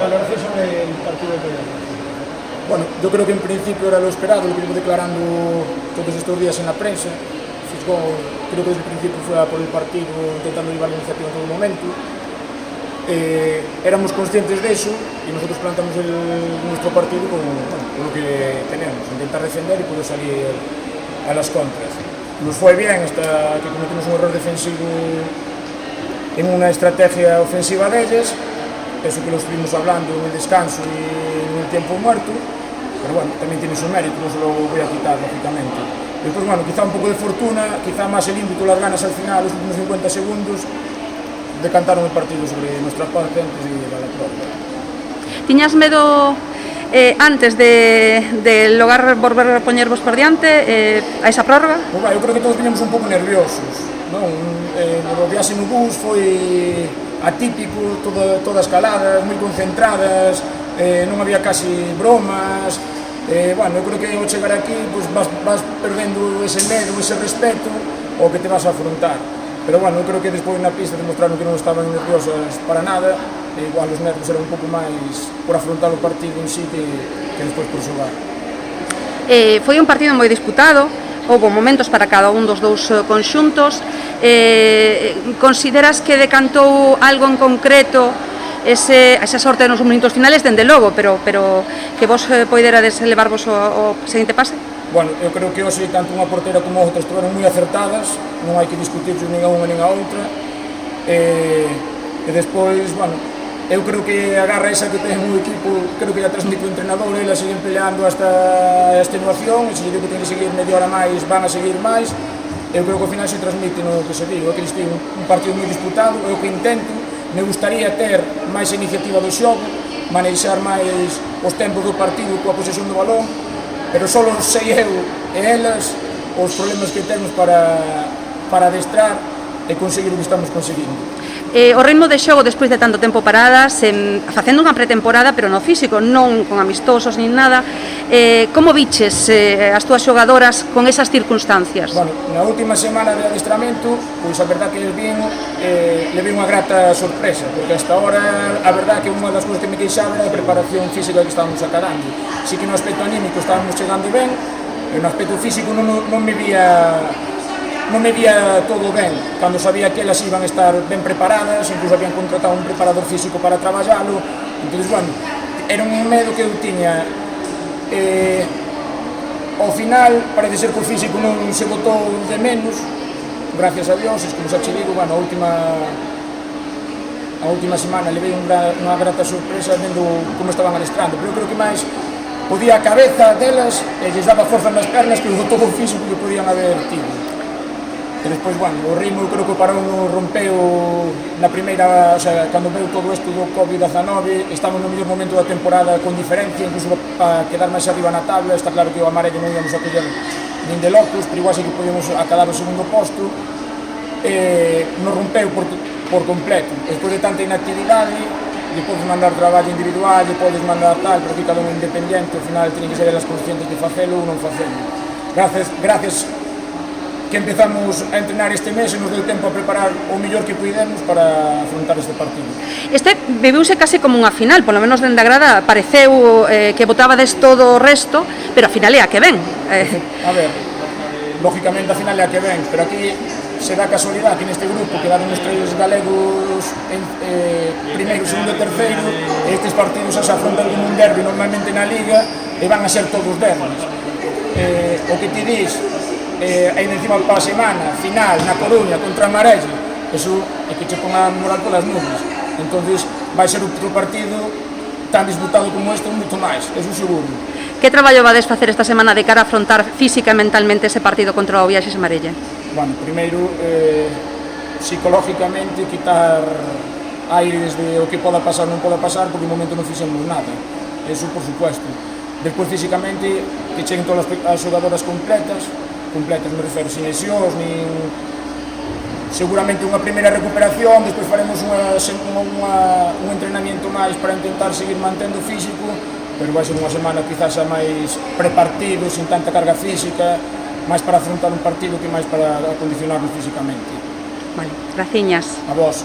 valoración sobre el partido de hoy. Bueno, yo creo que en principio era lo esperado, lo que llevo declarando todos estos días en la prensa. Fisgón, creo que desde el principio fue a por el partido, intentando llevar la iniciativa en todo momento. Éramos conscientes de eso y nosotros plantamos nuestro partido con lo que tenemos, intentar defender y poder salir a las contras. Nos fue bien hasta que cometimos un error defensivo en una estrategia ofensiva de ellas, eso que lo estuvimos hablando en el descanso y en el tiempo muerto, pero bueno, también tiene su mérito, no se lo voy a quitar lógicamente. Después, bueno, quizá un poco de fortuna, quizá más el ímpetu, las ganas al final, los últimos 50 segundos, decantaron el partido sobre nuestra parte antes de ir a la prórroga. Tiñas medo antes de lograr volver a poñervos por diante a esa prórroga? Pues, eu creo que todos viñamos un pouco nerviosos, non? O viaxe no bus foi atípico, todas caladas, moi concentradas, non había casi bromas. Bueno, eu creo que ao chegar aquí pues, vas perdendo ese medo, ese respeto ao que te vas a afrontar. Pero bueno, eu creo que despois na pista demostraron que non estaban nerviosas para nada, e igual os nervios eran un pouco máis por afrontar o partido en sí que despois por xogar. Foi un partido moi disputado, houve momentos para cada un dos dous conxuntos. Consideras que decantou algo en concreto esa sorte nos minutos finales, dende logo, pero que vos poiderades levarvos ao seguinte pase? Bueno, eu creo que hoxe tanto unha portera como outra estiveron moi acertadas, non hai que discutir nin a unha nin a outra. E despois, bueno, eu creo que a garra esa que ten o equipo, creo que a transmite o entrenador, elas siguen peleando hasta a extenuación, e se digo que ten que seguir media hora máis, van a seguir máis. Eu creo que ao final se transmite no que se digo, que este é un partido moi disputado, é o que intento. Me gustaría ter máis iniciativa do xogo, manexar máis os tempos do partido coa posesión do balón, pero só sei eu e elas os problemas que temos para adestrar e conseguir o que estamos conseguindo. O ritmo de xogo despois de tanto tempo paradas, facendo unha pretemporada, pero no físico, non con amistosos nin nada, como viches as túas xogadoras con esas circunstancias? Bueno, na última semana de adestramento, pois a verdad que levei unha grata sorpresa, porque hasta ahora a verdad que unha das cousas que me queixaba era a preparación física que estábamos acadando. Si que no aspecto anímico estábamos chegando ben, e no aspecto físico non me vía todo ben, cando sabía que elas iban a estar ben preparadas, incluso habían contratado un preparador físico para traballalo. Entón, bueno, era un medo que eu tiña. Ao final, parece ser que o físico non se botou de menos, gracias a Dios, como xa che digo, bueno, a última semana levei unha grata sorpresa vendo como estaban adestrando, pero eu creo que máis podía a cabeza delas e lles daba forza nas pernas que todo o físico que podían haber tido. E despois, bueno, o ritmo eu creo que o parón rompeu na primeira, o sea, cando veu todo isto do COVID-19, estamos no mellor momento da temporada con diferencia, incluso para quedar máis arriba na tabla. Está claro que o amarello non íamos a coller nin de locos, pero igual sí que podíamos acabar o segundo posto. Nos rompeu por completo. Despois de tanta inactividade, lle podes mandar traballo individual, lle podes mandar tal, pero que cada un independiente, ao final teñen que ser elas conscientes de facelo ou non facelo. Gracias que empezamos a entrenar este mes e nos deu tempo a preparar o mellor que puidemos para afrontar este partido. Este bebeuse case como unha final, polo menos dende a grada pareceu que botabades todo o resto, pero a final é a que ven. A ver, lógicamente a final é a que ven, pero aquí se dá casualidade que neste grupo quedaron os tres galegos primeiro, segundo e terceiro, e estes partidos se afrontan como un derbi normalmente na Liga e van a ser todos derbis. O que ti dis, ainda encima para a semana, final, na Coruña, contra a Marelle, eso é que che pon a moral polas nubes. Entón, vai ser outro partido tan disputado como este, moito máis, eso seguro. Que traballo vades facer esta semana de cara a afrontar física e mentalmente ese partido contra o Viaxes Amarelle? Bueno, primeiro, psicológicamente, quitar aires de o que poda pasar non poda pasar, porque no momento non fixemos nada, eso por supuesto. Despois, físicamente, que cheguen todas as xogadoras completas, me refero, sin lesións, seguramente unha primeira recuperación, despois faremos un entrenamiento máis para intentar seguir mantendo o físico, pero vai ser unha semana quizás máis prepartido, sin tanta carga física, máis para afrontar un partido que máis para acondicionarnos físicamente. Vale, graciñas. A vos.